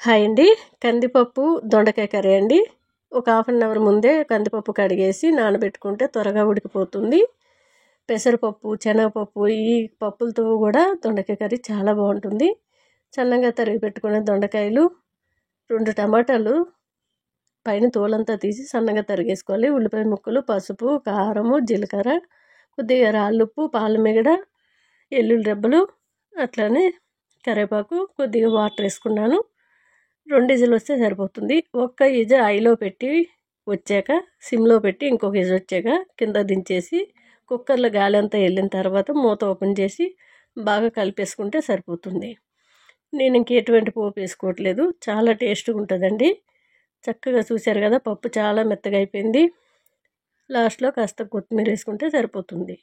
Hi అండి. కందిపప్పు దొండకాయ కర్రీ అండి. ఒక హాఫ్ అన్ అవర్ ముందే కందిపప్పు కడిగేసి నానబెట్టుకుంటే త్వరగా ఉడికిపోతుంది. పెసరపప్పు, శనగపప్పు ఈ పప్పులతో కూడా దొండకాయ కర్రీ చాలా బాగుంటుంది. సన్నగా తరిగి పెట్టుకున్న దొండకాయలు, 2 టమాటాలు పైన తోలంతా తీసి సన్నగా తరిగేసుకోవాలి. ఉల్లిపాయ ముక్కలు, పసుపు, కారము, జీలకర్ర, కొద్దిగా రాళ్ళుప్పు, పాలమిగడ, ఎల్లుల్లి రెబ్బలు, అట్లానే కరివేపాకు, కొద్దిగా వాటర్ వేసుకున్నాను. 2 విజిల్లు వస్తే సరిపోతుంది. ఒక్క విజిల్ హైలో పెట్టి వచ్చాక సిమ్లో పెట్టి ఇంకొక విజిల్ వచ్చాక కింద దించేసి కుక్కర్లో గాలి అంతా వెళ్ళిన తర్వాత మూత ఓపెన్ చేసి బాగా కలిపేసుకుంటే సరిపోతుంది. నేను ఎటువంటి పోపు వేసుకోవట్లేదు. చాలా టేస్ట్గా ఉంటుందండి. చక్కగా చూశారు కదా, పప్పు చాలా మెత్తగా అయిపోయింది. లాస్ట్లో కాస్త కొత్తిమీర వేసుకుంటే సరిపోతుంది.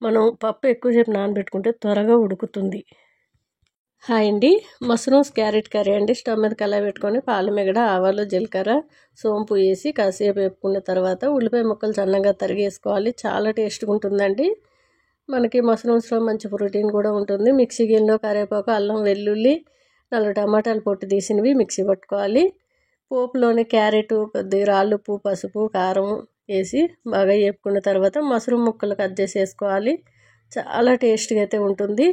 మనం పప్పు ఎక్కువసేపు నానబెట్టుకుంటే త్వరగా ఉడుకుతుంది. హాయ్ అండి. మష్రూమ్స్ క్యారెట్ కర్రీ అండి. స్టవ్ మీద కళాయి పెట్టుకొని పాలమిగడ, ఆవాలు, జీలకర్ర, సోంపు వేసి కాసేపు వేపుకున్న తర్వాత ఉల్లిపాయ ముక్కలు సన్నగా తరిగేసుకోవాలి. చాలా టేస్ట్గా ఉంటుందండి. మనకి మష్రూమ్స్లో మంచి ప్రోటీన్ కూడా ఉంటుంది. మిక్సీ గిన్నెలో కరివేపాకు, అల్లం, వెల్లుల్లి, 4 టమాటాలు పొట్టు తీసినవి మిక్సీ పట్టుకోవాలి. పోపులోని క్యారెట్, కొద్దిగా రాళ్ళుప్పు, పసుపు, కారం వేసి బాగా వేపుకున్న తర్వాత మష్రూమ్ ముక్కలు కట్ చేసి వేసుకోవాలి. చాలా టేస్ట్గా అయితే ఉంటుంది.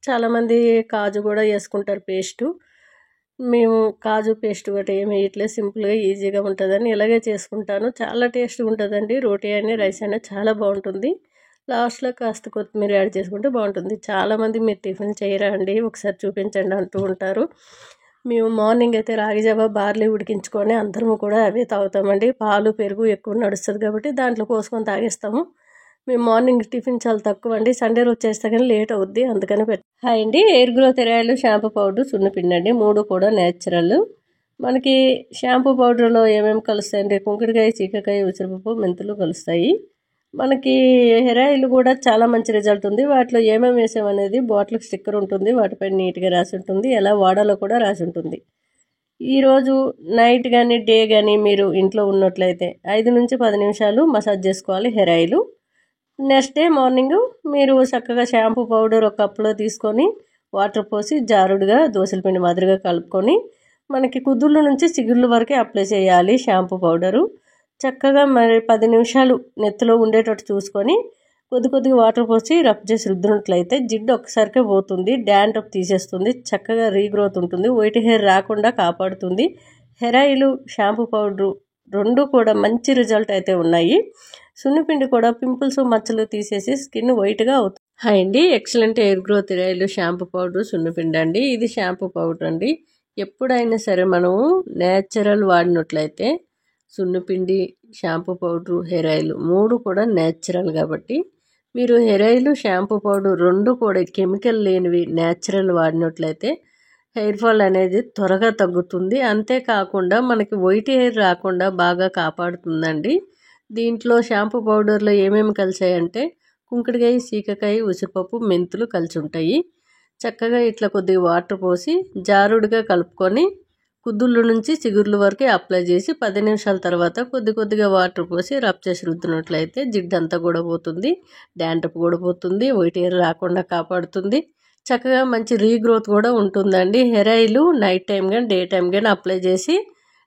చాలామంది కాజు కూడా వేసుకుంటారు పేస్టు. మేము కాజు పేస్ట్ ఒకటి ఏమి వేయట్లేదు. సింపుల్గా ఈజీగా ఉంటుందని ఇలాగే చేసుకుంటాను. చాలా టేస్ట్గా ఉంటుందండి. రోటీ అయినా రైస్ అయినా చాలా బాగుంటుంది. లాస్ట్లో కాస్త కొత్తిమీర యాడ్ చేసుకుంటే బాగుంటుంది. చాలామంది మీరు టిఫిన్ చేయరా అండి, ఒకసారి చూపించండి అంటూ ఉంటారు. మేము మార్నింగ్ అయితే రాగి జావ, బార్లీ ఉడికించుకొని అందరము కూడా అవే తాగుతామండి. పాలు, పెరుగు ఎక్కువ నడుస్తుంది కాబట్టి దాంట్లో పోసుకొని తాగేస్తాము. మేము మార్నింగ్ టిఫిన్ చాలా తక్కువ అండి. సండే రోజు చేస్తే కానీ లేట్ అవుద్ది, అందుకని హాయ్ అండి. ఎయిర్ గ్రోత్ ఎరాయిలు, షాంపూ పౌడర్, సున్నపిండి అండి. 3 కూడా న్యాచురల్. మనకి షాంపూ పౌడర్లో ఏమేమి కలుస్తాయండి? కుంకుడుకాయ, చీకకాయ, ఉసిరిపప్పు, మెంతులు కలుస్తాయి. మనకి హెయిర్ ఆయిల్ కూడా చాలా మంచి రిజల్ట్ ఉంది. వాటిలో ఏమేమి వేసామనేది బాటిల్కి స్టిక్కర్ ఉంటుంది, వాటిపై నీట్గా రాసి ఉంటుంది, ఎలా వాడాలో కూడా రాసి ఉంటుంది. ఈరోజు నైట్ కానీ డే కానీ మీరు ఇంట్లో ఉన్నట్లయితే 5 నుంచి 10 నిమిషాలు మసాజ్ చేసుకోవాలి hair oil. Next day morning మీరు చక్కగా షాంపూ పౌడర్ ఒక కప్పులో తీసుకొని వాటర్ పోసి జారుడుగా దోసల పిండి మాదిరిగా కలుపుకొని మనకి కుదుళ్ళ నుంచి చిగుళ్ళ వరకే అప్లై చేయాలి. షాంపూ పౌడరు చక్కగా మరి 10 నిమిషాలు నెత్తిలో ఉండేటట్టు చూసుకొని కొద్దిగా వాటర్ పోసి రబ్ చేసి రుద్దినట్లయితే జిడ్డు ఒక్కసారికే పోతుంది, డాండ్రఫ్ తీసేస్తుంది, చక్కగా రీగ్రోత్ ఉంటుంది, వైట్ హెయిర్ రాకుండా కాపాడుతుంది. హెయిర్ ఆయిల్, షాంపూ పౌడరు 2 కూడా మంచి రిజల్ట్ అయితే ఉన్నాయి. సున్నిపిండి కూడా పింపుల్స్, మచ్చలు తీసేసి స్కిన్ వైట్గా అవుతుంది. హాయ్ అండి. Excellent hair growth oil, shampoo powder, సున్నిపిండి అండి. ఇది షాంపూ పౌడర్ అండి. ఎప్పుడైనా సరే మనము నేచురల్ వాడినట్లయితే సున్నిపిండి, షాంపూ పౌడరు, హెయిర్ ఆయిల్ 3 కూడా నేచురల్ కాబట్టి మీరు హెయిర్ ఆయిల్, షాంపూ పౌడర్ 2 కూడా కెమికల్ లేనివి నేచురల్ వాడినట్లయితే హెయిర్ ఫాల్ అనేది త్వరగా తగ్గుతుంది. అంతేకాకుండా మనకి వైట్ హెయిర్ రాకుండా బాగా కాపాడుతుందండి. దీంట్లో షాంపూ పౌడర్లో ఏమేమి కలిసాయంటే కుంకుడుకాయ, చీకకాయ, ఉసిరిపప్పు, మెంతులు కలిసి ఉంటాయి. చక్కగా ఇట్లా కొద్దిగా వాటర్ పోసి జారుడుగా కలుపుకొని కుదుళ్ళ నుంచి చిగుర్ల వరకు అప్లై చేసి 10 నిమిషాల తర్వాత కొద్దిగా వాటర్ పోసి రబ్ చేసి రుద్దినట్లయితే జిడ్డు అంతా కూడా పోతుంది, డాండ్రఫ్ కూడా పోతుంది, వైట్ హెయిర్ రాకుండా కాపాడుతుంది. చక్కగా మంచి రీగ్రోత్ కూడా ఉంటుందండి. హెయిర్ ఆయిల్ నైట్ టైం కానీ డే టైం కానీ అప్లై చేసి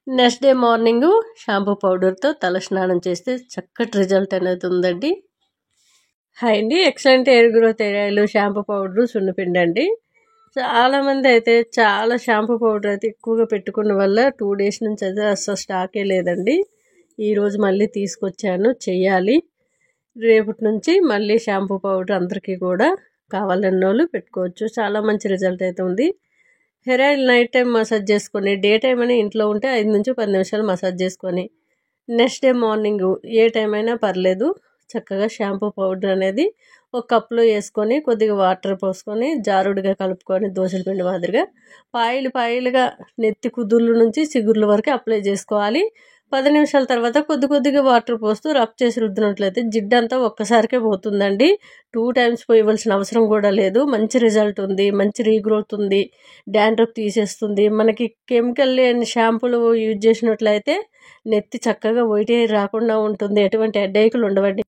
నెక్స్ట్ డే మార్నింగ్ షాంపూ పౌడర్తో తల స్నానం చేస్తే చక్కటి రిజల్ట్ అనేది ఉందండి. హాయ్ అండి. Excellent hair growth oil, shampoo powder, సున్నిపిండి అండి. చాలామంది అయితే చాలా షాంపూ పౌడర్ అయితే ఎక్కువగా పెట్టుకున్న వల్ల 2 డేస్ నుంచి అయితే అసలు స్టాకే లేదండి. ఈరోజు మళ్ళీ తీసుకొచ్చాను, చెయ్యాలి. రేపటి నుంచి మళ్ళీ షాంపూ పౌడర్ అందరికీ కూడా కావాలన్న వాళ్ళు పెట్టుకోవచ్చు. చాలా మంచి రిజల్ట్ అయితే ఉంది. Hair oil night time massage చేసుకొని డే టైం అయినా ఇంట్లో ఉంటే 5 నుంచి 10 నిమిషాలు మసాజ్ చేసుకొని నెక్స్ట్ డే మార్నింగ్ ఏ టైం అయినా పర్లేదు చక్కగా షాంపూ పౌడర్ అనేది ఒక కప్లో వేసుకొని కొద్దిగా వాటర్ పోసుకొని జారుడుగా కలుపుకొని దోసల పిండి మాదిరిగా పాయిలుగా నెత్తి కుదుళ్ళ నుంచి చిగుర్ల వరకు అప్లై చేసుకోవాలి. 10 నిమిషాల తర్వాత కొద్దిగా వాటర్ పోస్తూ రబ్ చేసి రుద్దినట్లయితే జిడ్డు అంతా ఒక్కసారికే పోతుందండి. 2 టైమ్స్ పోయవలసిన అవసరం కూడా లేదు. మంచి రిజల్ట్ ఉంది, మంచి రీగ్రోత్ ఉంది, డాండ్రఫ్ తీసేస్తుంది. మనకి కెమికల్ లేని షాంపూలు యూజ్ చేసినట్లయితే నెత్తి చక్కగా వైట్ హెయిర్ రాకుండా ఉంటుంది, ఎటువంటి హెడేకులు ఉండవండి.